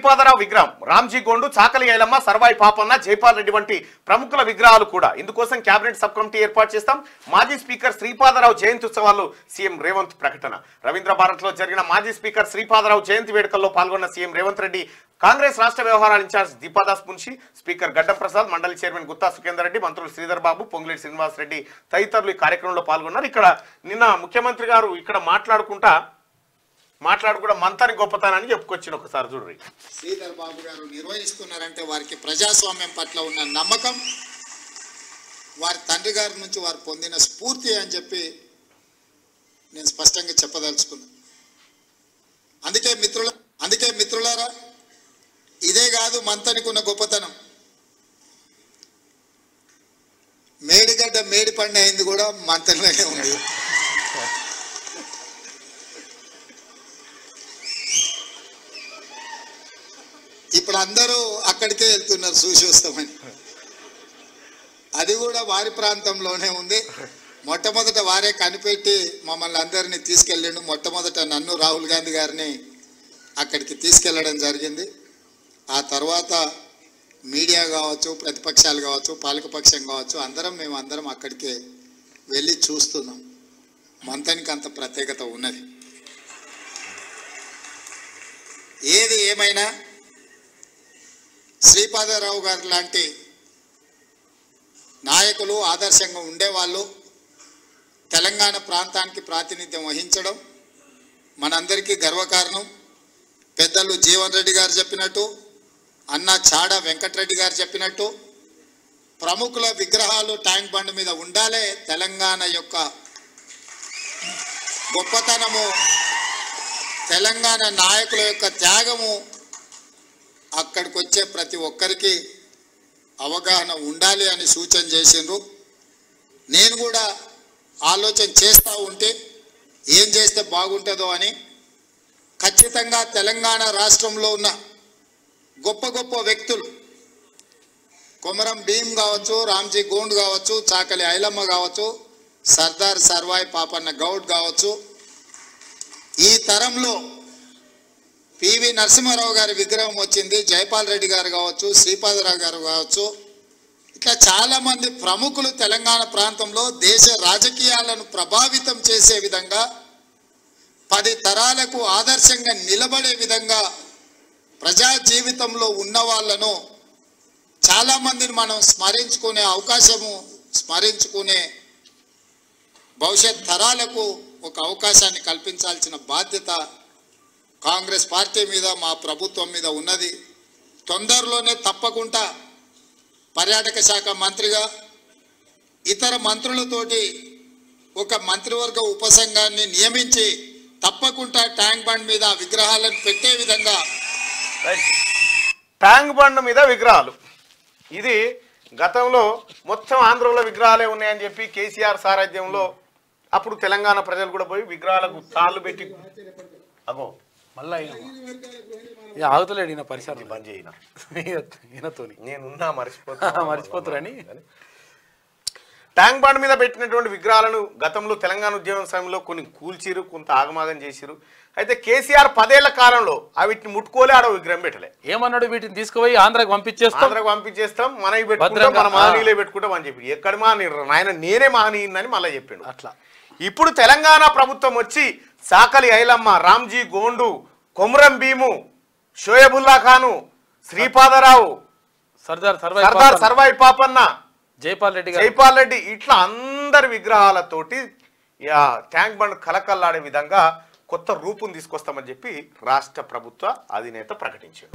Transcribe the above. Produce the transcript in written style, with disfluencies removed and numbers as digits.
శ్రీపాదరావు విగ్రహం, రామ్జీ గోండు, చాకలి ఐలమ్మ, సర్వాయి పాపన్న, జైపాల్ రెడ్డి వంటి ప్రముఖుల విగ్రహాలు కూడా. ఇందుకోసం కేబినెట్ సబ్ కమిటీ ఏర్పాటు చేస్తాం. మాజీ స్పీకర్ శ్రీపాదరావు జయంతి ఉత్సవాల్లో సీఎం రేవంత్ ప్రకటన. రవీంద్ర భారత్ లో జరిగిన మాజీ స్పీకర్ శ్రీపాదరావు జయంతి వేడుకల్లో పాల్గొన్న సీఎం రేవంత్ రెడ్డి, కాంగ్రెస్ రాష్ట్ర వ్యవహారాల ఇన్ఛార్జ్ దీపాదాస్ మున్షి, స్పీకర్ గడ్డం ప్రసాద్, మండలి చైర్మన్ గుత్తా సుఖేందర్ రెడ్డి, మంత్రులు శ్రీధర్ బాబు, పొంగులేటి శ్రీనివాస్ రెడ్డి తదితరులు ఈ కార్యక్రమంలో పాల్గొన్నారు. ఇక్కడ నిన్న ముఖ్యమంత్రి గారు ఇక్కడ మాట్లాడుకుంటా మంతాని గొప్పతనాన్ని చెప్పుకొచ్చిన ఒకసారి చూడండి. శ్రీధర్ బాబు గారు నిర్వహిస్తున్నారంటే వారికి ప్రజాస్వామ్యం పట్ల ఉన్న నమ్మకం, వారి తండ్రి గారి నుంచి వారు పొందిన స్ఫూర్తి అని చెప్పి నేను స్పష్టంగా చెప్పదలుచుకున్నాను. అందుకే మిత్రులారా, ఇదే కాదు మంతనికి ఉన్న గొప్పతనం. మేడిగడ్డ మేడిపండు అయింది కూడా మంతనిలోనే ఉంది. ఇప్పుడు అందరూ అక్కడికే వెళ్తున్నారు చూసి వస్తామని. అది కూడా వారి ప్రాంతంలోనే ఉంది. మొట్టమొదట వారే కనిపెట్టి మమ్మల్ని అందరినీ తీసుకెళ్ళిండు. మొట్టమొదట నన్ను, రాహుల్ గాంధీ గారిని అక్కడికి తీసుకెళ్ళడం జరిగింది. ఆ తర్వాత మీడియా కావచ్చు, ప్రతిపక్షాలు కావచ్చు, పాలకపక్షం కావచ్చు, మేమందరం అక్కడికే వెళ్ళి చూస్తున్నాం. మంతనికి అంత ప్రత్యేకత ఉన్నది. ఏది ఏమైనా శ్రీపాదరావు గారు లాంటి నాయకులు, ఆదర్శంగా ఉండేవాళ్ళు తెలంగాణ ప్రాంతానికి ప్రాతినిధ్యం వహించడం మనందరికీ గర్వకారణం. పెద్దలు జీవన్ రెడ్డి గారు చెప్పినట్టు, అన్న చాడ వెంకటరెడ్డి గారు చెప్పినట్టు, ప్రముఖుల విగ్రహాలు ట్యాంక్ బండ్ మీద ఉండాలి. తెలంగాణ యొక్క గొప్పతనము, తెలంగాణ నాయకుల యొక్క త్యాగము అక్కడికి వచ్చే ప్రతి ఒక్కరికి అవగాహన ఉండాలి అని సూచన చేసిండ్రు. నేను కూడా ఆలోచన చేస్తూ ఉంటే ఏం చేస్తే బాగుంటుందో అని. ఖచ్చితంగా తెలంగాణ రాష్ట్రంలో ఉన్న గొప్ప గొప్ప వ్యక్తులు, కొమరం భీం కావచ్చు, రామ్జీ గోండ్ కావచ్చు, చాకలి ఐలమ్మ కావచ్చు, సర్దార్ సర్వాయి పాపన్న గౌడ్ కావచ్చు, ఈ తరంలో పివి నరసింహారావు గారి విగ్రహం వచ్చింది, జైపాల్ రెడ్డి గారు కావచ్చు, శ్రీపాదరావు గారు కావచ్చు, ఇట్లా చాలామంది ప్రముఖులు తెలంగాణ ప్రాంతంలో దేశ రాజకీయాలను ప్రభావితం చేసే విధంగా, 10 తరాలకు ఆదర్శంగా నిలబడే విధంగా ప్రజా జీవితంలో ఉన్న వాళ్ళను చాలామందిని మనం స్మరించుకునే భవిష్యత్ తరాలకు ఒక అవకాశాన్ని కల్పించాల్సిన బాధ్యత కాంగ్రెస్ పార్టీ మీద, మా ప్రభుత్వం మీద ఉన్నది. తొందరలోనే తప్పకుండా పర్యాటక శాఖ మంత్రిగా ఇతర మంత్రులతోటి ఒక మంత్రివర్గ ఉపసంఘాన్ని నియమించి తప్పకుండా ట్యాంక్ బండ్ మీద విగ్రహాలను పెట్టే విధంగా. ట్యాంక్ బండ్ మీద విగ్రహాలు, ఇది గతంలో మొత్తం ఆంధ్రలో విగ్రహాలే ఉన్నాయని చెప్పి కేసీఆర్ సారథ్యంలో అప్పుడు తెలంగాణ ప్రజలు కూడా పోయి విగ్రహాలకు తాళ్ళు పెట్టి అగో మళ్ళీ ఆగుతలేడు ఈయన పరిసరాలు బంద్ చేయిన ఈయనతో నేనున్నా మర్చిపోతారని. ట్యాంక్ బండ్ మీద పెట్టినటువంటి విగ్రహాలను గతంలో తెలంగాణ ఉద్యమం సమయంలో కొన్ని కూల్చిరు, కొంత ఆగమాగం చేసిరు. అయితే కేసీఆర్ 10 ఏళ్ల కాలంలో వీటిని ముట్టుకోలే, ఆడ విగ్రహం పెట్టలే. ఏమన్నాడు, వీటిని తీసుకుపోయి ఆంధ్రాకి పంపించేస్తాం, మనకి పెట్టుకుంటాం, మన మహనీయులే పెట్టుకుంటాం అని చెప్పి. ఎక్కడ ఆయన నేనే మహనీయుని మళ్ళీ చెప్పిండు. అట్లా ఇప్పుడు తెలంగాణ ప్రభుత్వం వచ్చి సాకలి ఐలమ్మ, రామ్జీ గోండు, కొమరం భీము, షోయబుల్లా ఖాను, శ్రీపాదరావు, సర్దార్ సర్వాయి పాపన్న, జైపాల్ రెడ్డి ఇట్లా అందరి విగ్రహాలతోటి ట్యాంక్ బండ్ కలకల్లాడే విధంగా కొత్త రూపును తీసుకొస్తామని చెప్పి రాష్ట్ర ప్రభుత్వ అధినేత ప్రకటించారు.